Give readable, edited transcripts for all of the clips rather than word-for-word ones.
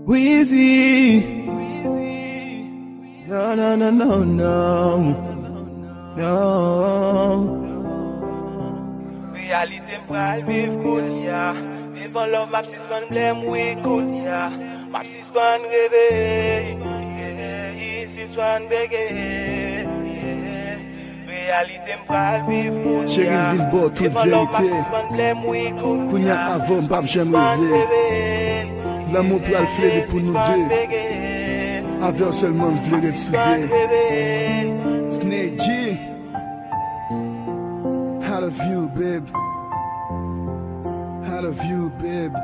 Weezy. No, no, no, no, no. No. Realite pral viv koun ya. Devant love map sispan blem we koun ya. Map sispan reve. Sispan bege. Realite pral viv koun ya. Chéri vin bo toute vérité. Kounya avant m'pap j'aime rêver. L'amour pral flaire pour nous deux. Avec seulement v'lere soudé. Snake G. I love you, babe. I love you, babe.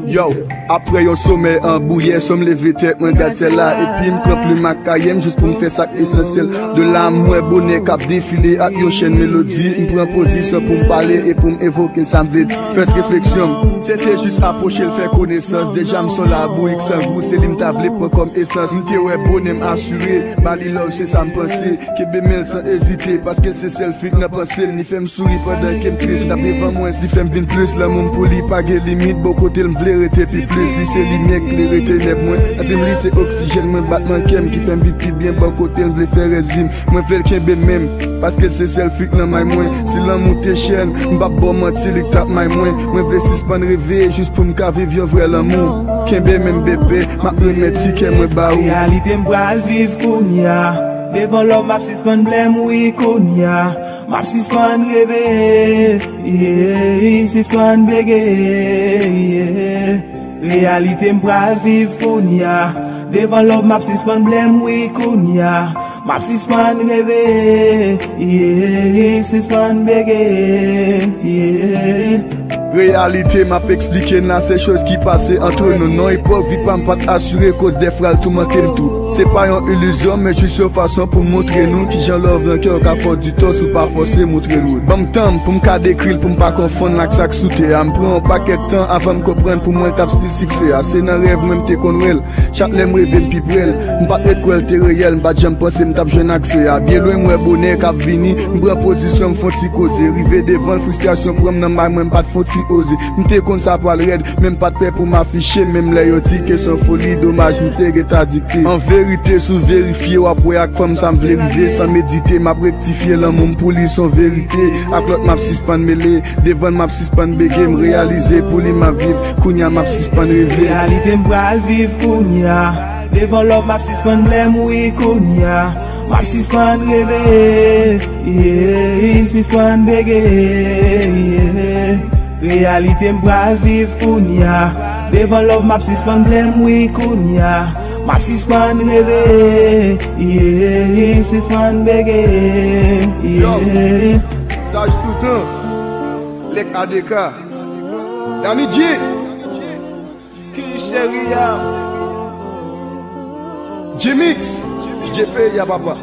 Yo, après yon sommet en bouillet, somme levé tête, moi gade celle-là. Et puis m'prend plus ma cayenne, juste pour me faire ça essentiel. De l'âme, moi bonnet, cap défilé, avec yon chaîne mélodie. M'prend position pour me parler et pour m'évoquer, ça m'vide. First réflexion, c'était juste approcher, le faire connaissance. Déjà m'son la bouille, sans goût, c'est l'im tablé, prend comme essence. M'te ouais bonnet, m'assuré, bali love, c'est ça m'penser. Kébémel sans hésiter, parce que c'est selfie que n'a pensé. Ni fait m'sourire pendant qu'elle m'triste. N'a devant moi, ni fait m'vin plus, l'amour m'pouli, pas de limite. Bon côté m'vle rete pi plus, li c'est lumière que les rete neb moi. Atim li c'est oxygène, moi battement kem qui fait vivre plus bien. Bon côté m'vle faire resvim, moi vle kembe même parce que c'est selfie nan may moins. Si l'amour te chaîne, m'pa bon mentir li tap may moins. Moi vle suspend rêver juste pour m'ka vivre un vrai l'amour. Kembe même bébé, m'a remettre ticket moi ba ou. Réalité m'pral vivre kounya. Devant l'homme m'a suspend blême oui kounya. M'a suspend rêver, suspend bégayer. Réalité m'pral vivre kounya. Devant l'homme m'a suspend blême oui kounya. M'a suspend rêver, suspend bégayer. Réalité m'a expliqué là ces choses qui passaient entre nous. Non, il peut vite pas m'pas assurer cause des frères tout manquer tout. C'est pas une illusion mais juste une façon pour montrer nous qui j'en love un cœur qu'a fort du temps ou pas forcer montrer l'autre. Bon temps pour m'ka décrire pour m'pas confondre avec ça sauter. À m'prend un paquet de temps avant me comprendre pour moi tap style succès. C'est dans rêve même te connaître. Chaque l'aime rêve pi brel. M'pas être quoi te réel, m'pas jamais penser m'tap jeune accès. À bien loin moi bonheur cap vini, m'prend position m'font ti causer. River devant frustration pour m'nan mal même pas de font ti oser. M'te kon ça pas red, même pas de paix pour m'afficher, même les yo dit que sans folie dommage m'te geta dicté. En vérité sous vérifier ou après ak femme ça m'vle river sans méditer, m'a rectifier l'amour pour lui son vérité. Ak l'autre m'a suspend mêlé, devant m'a suspend bégué, me réaliser pour lui m'a vivre, kounya m'a suspend rêver. Réalité m'pral vivre kounya. Devant l'homme m'a suspend blême oui kounya. M'a suspend rêver, suspend bégayer. Réalité m'pral vivre kounya. Devant l'homme m'a suspend blême oui kounya. M'a suspend rêver, suspend bégayer. Sage tout le temps, les ADK, Danny G, Qui chérie ya. Jimix, DJ P, ya papa.